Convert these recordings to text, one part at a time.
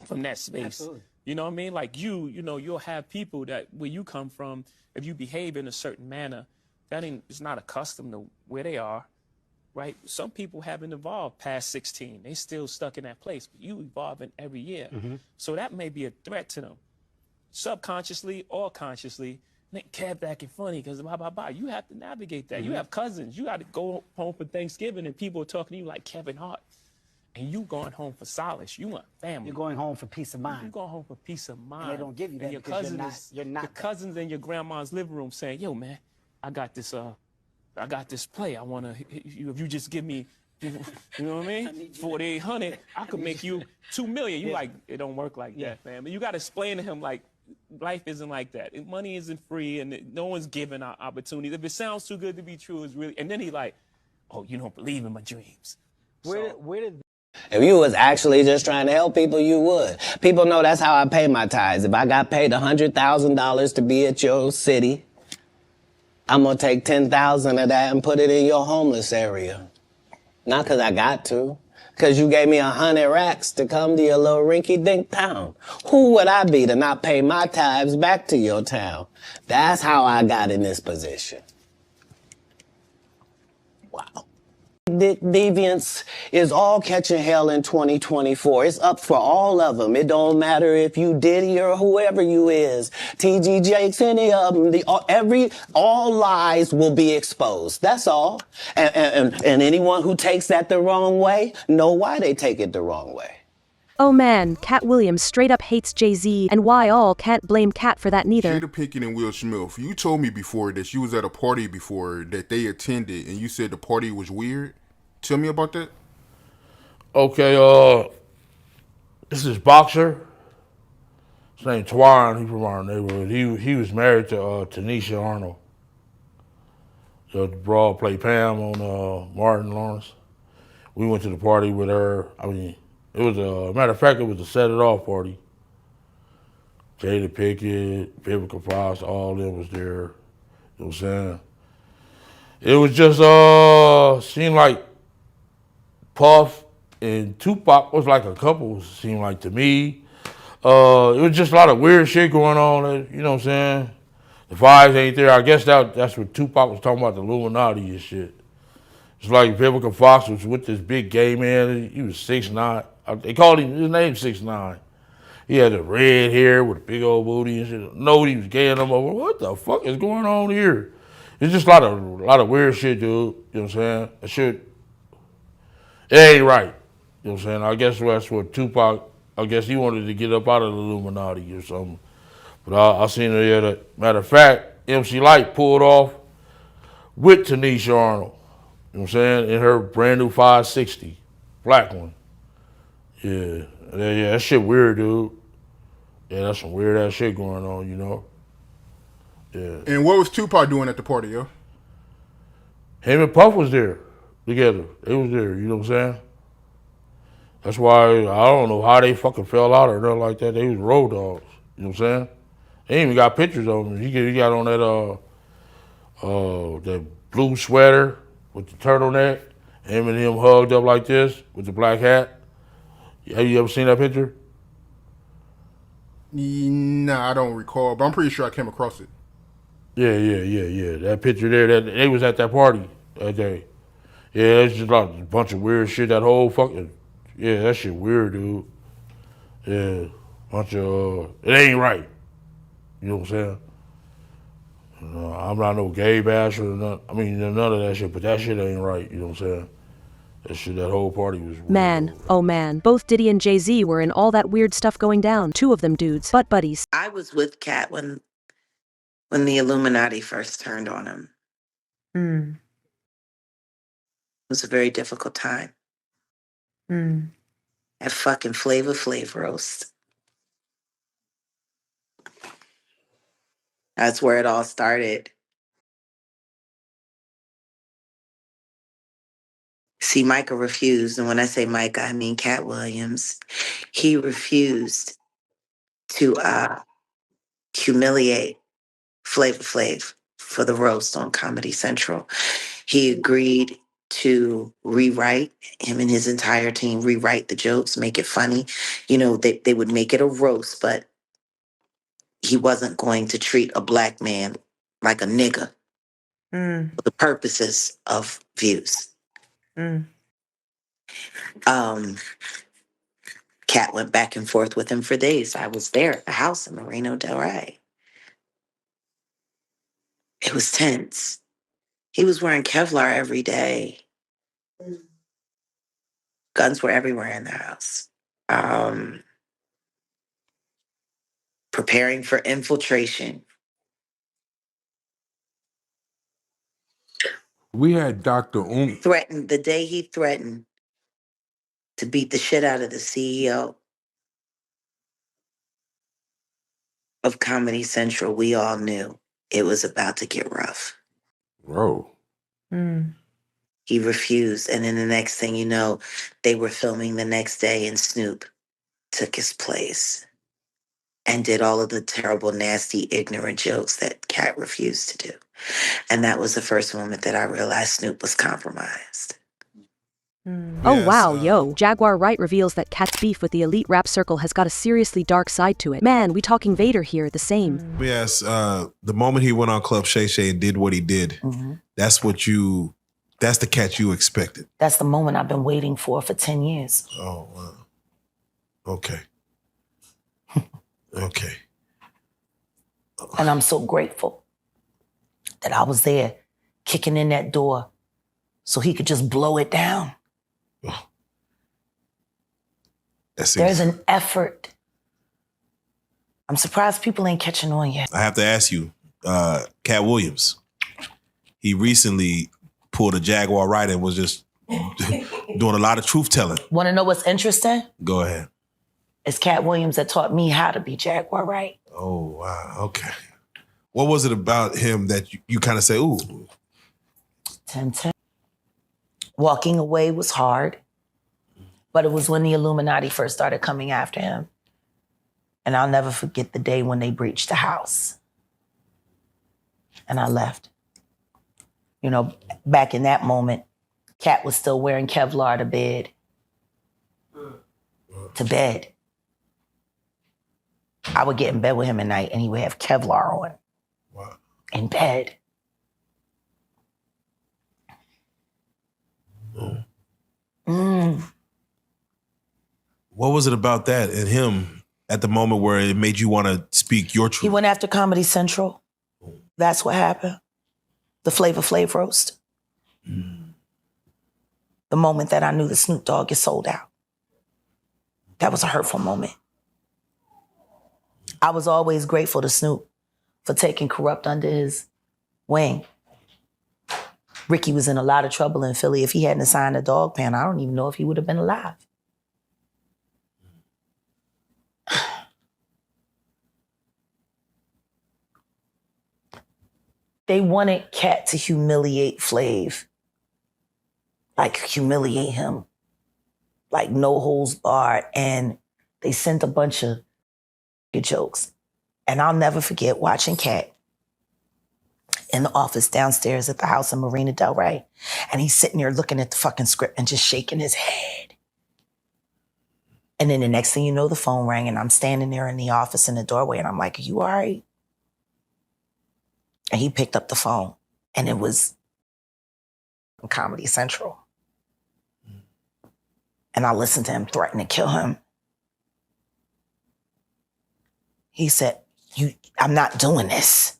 from that space. Absolutely. You know what I mean? Like you know, you'll have people that where you come from, if you behave in a certain manner, that ain't it's not accustomed to where they are, right? Some people haven't evolved past 16. They still stuck in that place, but you evolving every year. So that may be a threat to them, subconsciously or consciously. Kev acting funny because blah, blah, blah. You have to navigate that. You have cousins. You got to go home for Thanksgiving and people are talking to you like Kevin Hart. And you going home for solace. You want family. You're going home for peace of mind. You're going home for peace of mind. And they don't give you that your because cousins you're not your cousins in your grandma's living room saying, yo, man, I got this play. I want to, if you just give me, you know what I mean? 4,800, I could make you 2 million. You like, it don't work like that, man. But you got to explain to him, like, life isn't like that. Money isn't free, and no one's giving out opportunities. If it sounds too good to be true, it's really. And then he like, oh, you don't believe in my dreams. Where did If you was actually just trying to help people, you would. People know that's how I pay my tithes. If I got paid $100,000 to be at your city, I'm gonna take 10,000 of that and put it in your homeless area. Not because I got to. Because you gave me 100 racks to come to your little rinky-dink town. Who would I be to not pay my tithes back to your town? That's how I got in this position. Wow. Deviance is all catching hell in 2024. It's up for all of them. It don't matter if you Diddy or whoever you is. TG Jakes, any of them. All lies will be exposed. That's all. And anyone who takes that the wrong way, know why they take it the wrong way. Oh man, Katt Williams straight up hates JayZ, and why all can't blame Katt for that neither. Jada Pinkett and Will Smith, you told me before that you was at a party before that they attended, and you said the party was weird. Tell me about that. Okay, this is boxer. His name Twan. He's from our neighborhood. He was married to Tanisha Arnold. The broad played Pam on Martin Lawrence. We went to the party with her. I mean, it was matter of fact, it was a set it off party. Jada Pinkett, Vivica Fox, all of them was there. You know what I'm saying? It was just seemed like Puff and Tupac was like a couple, seemed like to me. It was just a lot of weird shit going on, you know what I'm saying? The vibes ain't there. I guess that's what Tupac was talking about, the Illuminati and shit. It's like Vivica Fox was with this big gay man. He was 6'9". They called him, his name 6'9". He had the red hair with a big old booty and shit. No, he was gay and I'm over. What the fuck is going on here? It's just a lot of weird shit, dude. You know what I'm saying? That shit, it ain't right. You know what I'm saying? I guess that's what Tupac, I guess he wanted to get up out of the Illuminati or something. But I seen her there. That, matter of fact, MC Lyte pulled off with Tanisha Arnold. You know what I'm saying? In her brand new 560, black one. Yeah, that shit weird, dude. Yeah, that's some weird ass shit going on, you know? Yeah. And what was Tupac doing at the party, yo? Him and Puff was there together. They was there, you know what I'm saying? That's why I don't know how they fucking fell out or nothing like that. They was road dogs, you know what I'm saying? They even got pictures of him. He got on that blue sweater with the turtleneck. Him and him hugged up like this with the black hat. Have you ever seen that picture? Nah, I don't recall, but I'm pretty sure I came across it. Yeah. That picture there, they was at that party that day. Yeah, it's just like a bunch of weird shit. That whole fucking, yeah, that shit weird, dude. Yeah, bunch of, it ain't right. You know what I'm saying? I'm not no gay basher or nothing. I mean, none of that shit, but that shit ain't right. You know what I'm saying? That whole party was weird. Man, oh man, both Diddy and JayZ were in all that weird stuff going down. Two of them dudes, butt buddies. I was with Katt when the Illuminati first turned on him. It was a very difficult time. At fucking Flavor Flav roast. That's where it all started. See, Micah refused, and when I say Micah, I mean Katt Williams. He refused to humiliate Flavor Flav for the roast on Comedy Central. He agreed to rewrite, him and his entire team rewrite the jokes, make it funny. You know, they would make it a roast, but he wasn't going to treat a black man like a nigga for the purposes of views. Katt went back and forth with him for days. I was there at the house in Moreno Del Rey. It was tense. He was wearing Kevlar every day. Guns were everywhere in the house. Preparing for infiltration. We had Dr. Threatened, the day he threatened to beat the shit out of the CEO of Comedy Central, we all knew it was about to get rough. Bro. He refused. And then the next thing you know, they were filming the next day and Snoop took his place and did all of the terrible, nasty, ignorant jokes that Katt refused to do. And that was the first moment that I realized Snoop was compromised. Oh wow, yo. Jaguar Wright reveals that Katt's beef with the elite rap circle has got a seriously dark side to it. Man, we talking Vader here, the same. Yes, the moment he went on Club Shay Shay and did what he did, that's the Katt you expected. That's the moment I've been waiting for 10 years. Oh, wow. Okay. Okay. And I'm so grateful that I was there kicking in that door so he could just blow it down. Oh. There's an effort. I'm surprised people ain't catching on yet. I have to ask you, Katt Williams, he recently pulled a Jaguar Wright and was just doing a lot of truth telling. Want to know what's interesting? Go ahead. It's Katt Williams that taught me how to be Jaguar Wright. Oh, wow. Okay. What was it about him that you kind of say, ooh? 10-10. Walking away was hard, but it was when the Illuminati first started coming after him. And I'll never forget the day when they breached the house. And I left. You know, back in that moment, Katt was still wearing Kevlar to bed. To bed. I would get in bed with him at night and he would have Kevlar on. Wow. In bed. What was it about that and him at the moment where it made you want to speak your truth? He went after Comedy Central. That's what happened. The Flavor Flav roast. The moment that I knew the Snoop Dogg is sold out. That was a hurtful moment. I was always grateful to Snoop for taking Corrupt under his wing. Ricky was in a lot of trouble in Philly. If he hadn't signed a dog pan, I don't even know if he would have been alive. They wanted Katt to humiliate Flav. Like, humiliate him. Like, no holds barred. And they sent a bunch of jokes. And I'll never forget watching Katt in the office downstairs at the house in Marina Del Rey. And he's sitting there looking at the fucking script and just shaking his head. And then the next thing you know, the phone rang and I'm standing there in the office in the doorway and I'm like, are you all right? And he picked up the phone and it was Comedy Central. And I listened to him threaten to kill him. He said, I'm not doing this.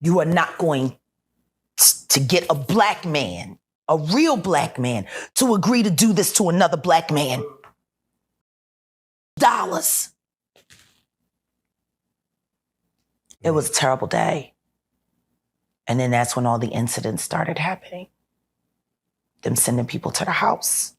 You are not going to get a black man, a real black man, to agree to do this to another black man. $. It was a terrible day. And then that's when all the incidents started happening. Them sending people to the house.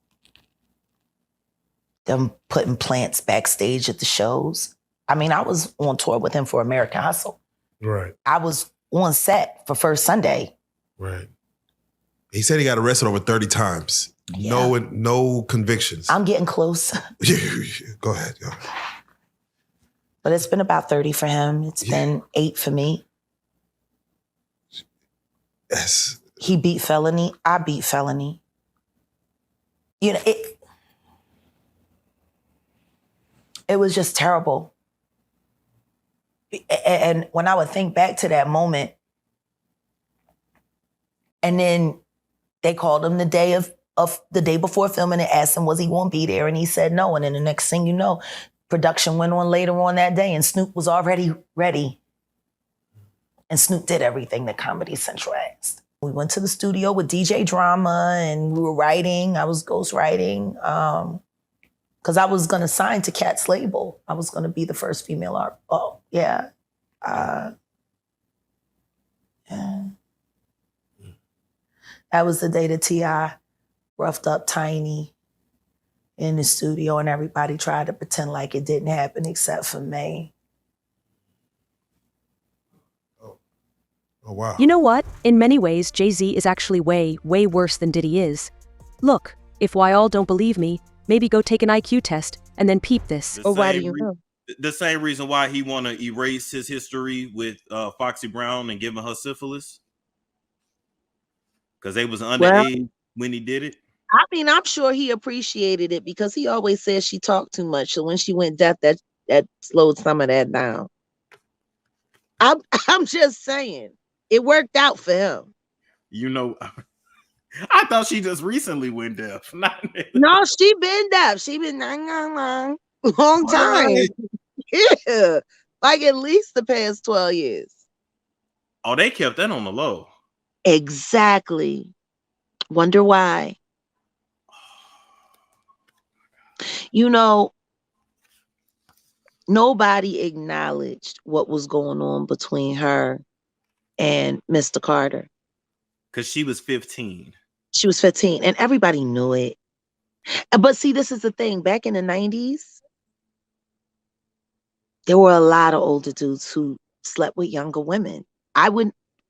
Them putting plants backstage at the shows. I mean, I was on tour with him for American Hustle. Right. I was on set for First Sunday. Right. He said he got arrested over 30 times. Yeah. No convictions. I'm getting close. Go ahead. Yo. But it's been about 30 for him. It's been 8 for me. Yes. He beat Felony. I beat Felony. You know, it was just terrible. And when I would think back to that moment, and then they called him the day before filming and asked him, was he going to be there? And he said no. And then the next thing you know, production went on later on that day and Snoop was already ready. And Snoop did everything that Comedy Central asked. We went to the studio with DJ Drama and we were writing. I was ghostwriting because I was going to sign to Katt's label. I was going to be the first female art. Oh, yeah. Yeah. That was the day that T.I. roughed up Tiny in the studio and everybody tried to pretend like it didn't happen except for me. Oh, wow. You know what? In many ways, JayZ is actually way, way worse than Diddy is. Look, if y'all don't believe me, maybe go take an IQ test and then peep this. Or why do you know? The same reason why he want to erase his history with Foxy Brown and giving her syphilis. Because they was underage when he did it. I mean, I'm sure he appreciated it because he always says she talked too much. So when she went deaf, that slowed some of that down. I'm just saying, it worked out for him. You know, I thought she just recently went deaf. No, she been deaf. She been long time. Yeah, like at least the past 12 years. Oh, they kept that on the low. Exactly. Wonder why. You know, nobody acknowledged what was going on between her and Mr. Carter. Because she was 15. She was 15, and everybody knew it. But see, this is the thing. Back in the 90s, there were a lot of older dudes who slept with younger women. I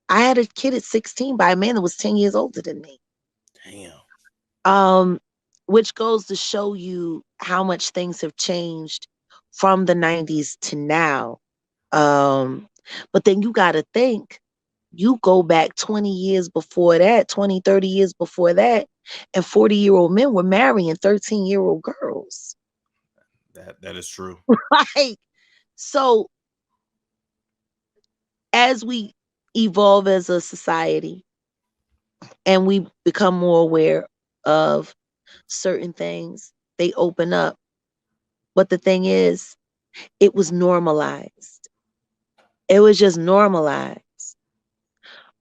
had a kid at 16 by a man that was 10 years older than me. Damn. Which goes to show you how much things have changed from the 90s to now. But then you got to think, you go back 20 years before that, 20, 30 years before that, and 40-year-old men were marrying 13-year-old girls. That is true. Right. So as we evolve as a society and we become more aware of certain things, they open up. But the thing is, it was normalized. It was just normalized.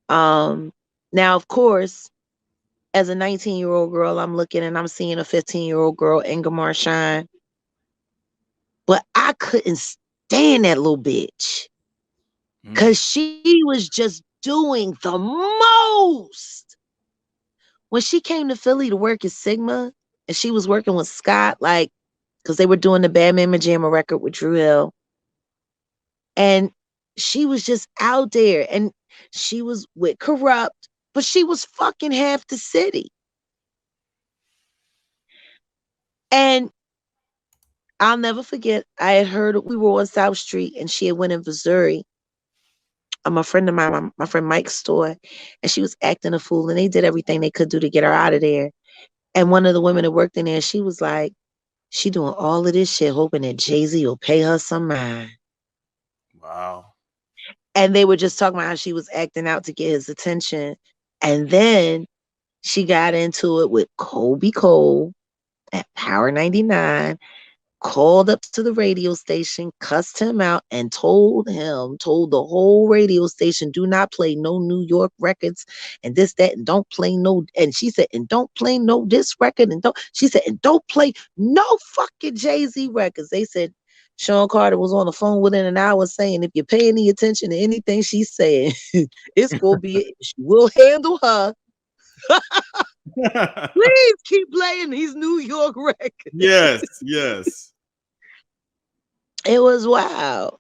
Now, of course, as a 19-year-old girl, I'm looking and I'm seeing a 15-year-old girl, Ingemar Shine. But I couldn't stand that little bitch. Because she was just doing the most. When she came to Philly to work at Sigma, and she was working with Scott, like, because they were doing the Bad Mama Jamma record with Drew Hill. And she was just out there, and she was with Corrupt, but she was fucking half the city. And I'll never forget, I had heard we were on South Street, and she had went in Missouri. My friend of mine, my friend Mike's store, and she was acting a fool, and they did everything they could do to get her out of there. And one of the women that worked in there, she was like, she doing all of this shit, hoping that JayZ will pay her some mind. Wow. And they were just talking about how she was acting out to get his attention. And then she got into it with Kobe Cole at Power 99, called up to the radio station, cussed him out, and told the whole radio station, do not play no New York records and this, that, and don't play no, and she said, and don't play no this record, and don't play no fucking JayZ records. They said Sean Carter was on the phone within an hour saying, if you pay any attention to anything she's saying, it's gonna be, we'll handle her. Please keep playing these New York records. Yes, yes. It was wild.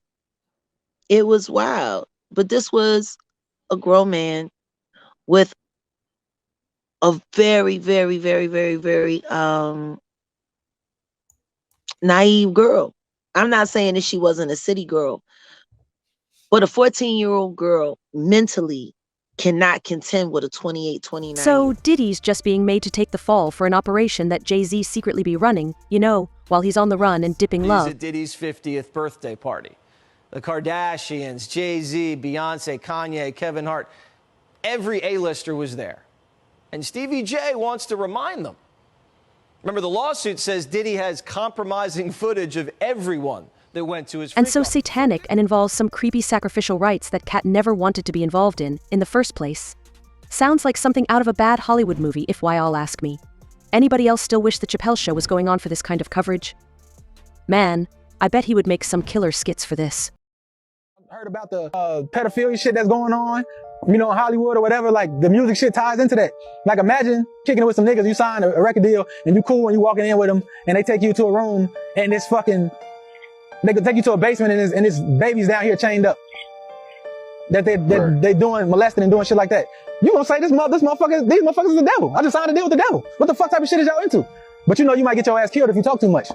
It was wild. But this was a grown man with a very, very, very, very, very naive girl. I'm not saying that she wasn't a city girl, but a 14-year-old girl mentally cannot contend with a 28, 29. So Diddy's just being made to take the fall for an operation that JayZ secretly be running, you know, while he's on the run and dipping He's love. at Diddy's 50th birthday party. The Kardashians, JayZ, Beyonce, Kanye, Kevin Hart, every A-lister was there. And Stevie J wants to remind them. Remember, the lawsuit says Diddy has compromising footage of everyone that went to his And so freak-off. satanic and involves some creepy sacrificial rites that Katt never wanted to be involved in the first place. Sounds like something out of a bad Hollywood movie, if why y'all ask me. Anybody else still wish the Chappelle Show was going on for this kind of coverage? Man, I bet he would make some killer skits for this. Heard about the pedophilia shit that's going on, you know, in Hollywood or whatever. Like, the music shit ties into that. Like, imagine kicking it with some niggas, you sign a record deal, and you cool, and you walking in with them, and they take you to a room, and this fucking, they could take you to a basement, and this baby's down here chained up. That they doing molesting and doing shit like that. You gonna say these motherfuckers is the devil. I just signed a deal with the devil. What the fuck type of shit is y'all into? But you know you might get your ass killed if you talk too much.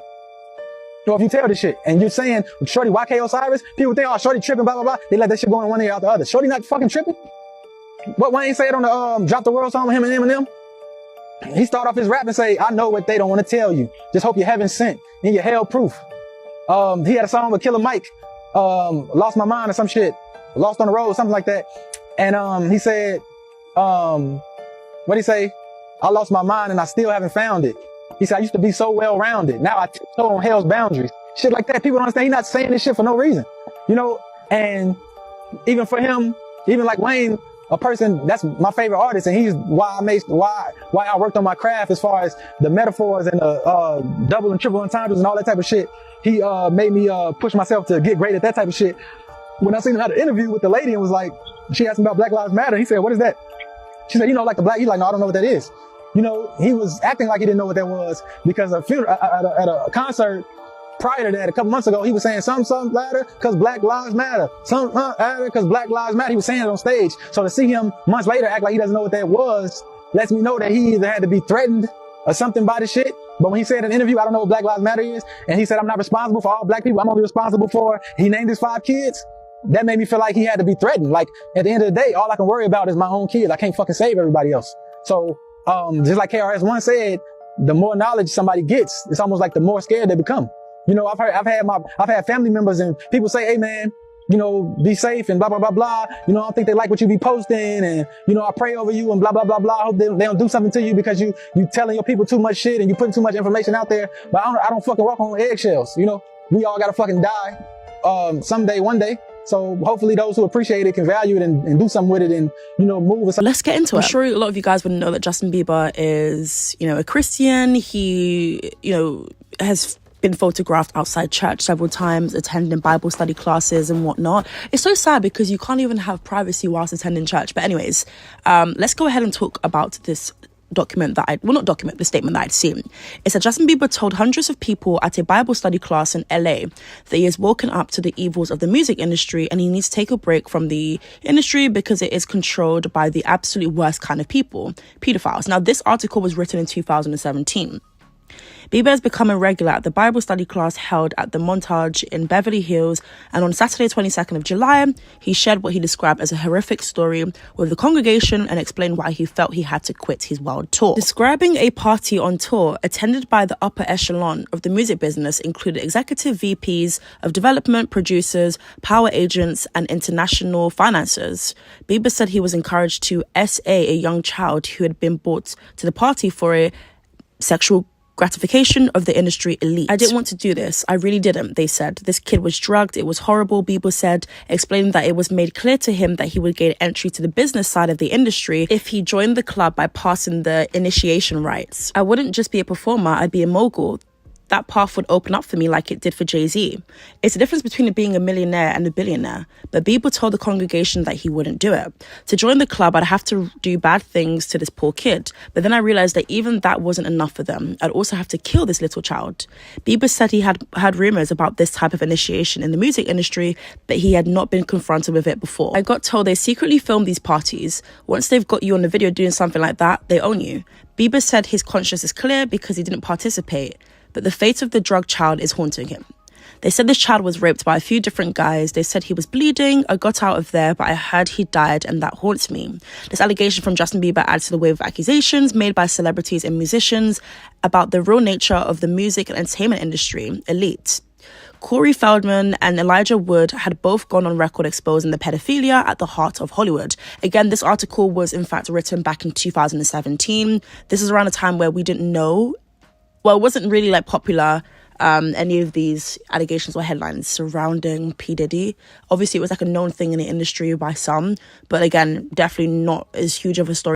Or if you tell this shit, and you're saying, Shorty, YK Osiris, people think, oh, Shorty tripping, blah, blah, blah. They let that shit go in one ear out the other. Shorty not fucking tripping? What Wayne said on the Drop the World song with him and Eminem? He started off his rap and say, I know what they don't want to tell you. Just hope you're heaven sent and you're hell proof. He had a song with Killer Mike, Lost My Mind or some shit. Lost on the Road, something like that. And he said, what'd he say? I lost my mind and I still haven't found it. He said, I used to be so well-rounded. Now I tiptoe on hell's boundaries. Shit like that. People don't understand. He's not saying this shit for no reason. You know, and even for him, even like Wayne, a person that's my favorite artist, and he's why I worked on my craft as far as the metaphors and the double and triple entendres and all that type of shit. He made me push myself to get great at that type of shit. When I seen him had an interview with the lady and was like, she asked him about Black Lives Matter. He said, what is that? She said, you know, like the black, he's like, no, I don't know what that is. You know, he was acting like he didn't know what that was because at a concert prior to that, a couple months ago, he was saying something matter because Black Lives Matter. Something matter because Black Lives Matter. He was saying it on stage. So to see him months later act like he doesn't know what that was lets me know that he either had to be threatened or something by the shit. But when he said in an interview, I don't know what Black Lives Matter is, and he said, I'm not responsible for all black people. I'm only responsible for, he named his 5 kids. That made me feel like he had to be threatened. Like, at the end of the day, all I can worry about is my own kids. I can't fucking save everybody else. So, just like KRS-One said, the more knowledge somebody gets, it's almost like the more scared they become. You know, I've had family members and people say, hey man, you know, be safe and blah, blah, blah, blah. You know, I don't think they like what you be posting and, you know, I pray over you and blah, blah, blah, blah. I hope they don't do something to you because you telling your people too much shit and you putting too much information out there. But I don't fucking walk on eggshells. You know, we all gotta fucking die, someday, one day. So hopefully those who appreciate it can value it and do something with it and, you know, move. Let's get into it. I'm sure a lot of you guys wouldn't know that Justin Bieber is, you know, a Christian. He, you know, has been photographed outside church several times, attending Bible study classes and whatnot. It's so sad because you can't even have privacy whilst attending church. But anyways, let's go ahead and talk about this document that the statement that I'd seen. It said Justin Bieber told hundreds of people at a Bible study class in LA that he has woken up to the evils of the music industry and he needs to take a break from the industry because it is controlled by the absolute worst kind of people, pedophiles. Now, this article was written in 2017. Bieber has become a regular at the Bible study class held at the Montage in Beverly Hills, and on Saturday 22nd of July, he shared what he described as a horrific story with the congregation and explained why he felt he had to quit his world tour. Describing a party on tour attended by the upper echelon of the music business included executive VPs of development, producers, power agents, and international financiers. Bieber said he was encouraged to SA a young child who had been brought to the party for a sexual gratification of the industry elite. I didn't want to do this. I really didn't, they said. This kid was drugged. It was horrible, Bieber said, explaining that it was made clear to him that he would gain entry to the business side of the industry if he joined the club by passing the initiation rites. I wouldn't just be a performer, I'd be a mogul. That path would open up for me like it did for JayZ. It's a difference between being a millionaire and a billionaire, but Bieber told the congregation that he wouldn't do it. To join the club, I'd have to do bad things to this poor kid, but then I realized that even that wasn't enough for them. I'd also have to kill this little child. Bieber said he had heard rumors about this type of initiation in the music industry, but he had not been confronted with it before. I got told they secretly film these parties. Once they've got you on the video doing something like that, they own you. Bieber said his conscience is clear because he didn't participate, but the fate of the drug child is haunting him. They said this child was raped by a few different guys. They said he was bleeding. I got out of there, but I heard he died, and that haunts me. This allegation from Justin Bieber adds to the wave of accusations made by celebrities and musicians about the real nature of the music and entertainment industry, elite. Corey Feldman and Elijah Wood had both gone on record exposing the pedophilia at the heart of Hollywood. Again, this article was in fact written back in 2017. This is around a time where we didn't know, well, it wasn't really like popular, any of these allegations or headlines surrounding P. Diddy. Obviously, it was like a known thing in the industry by some, but again, definitely not as huge of a story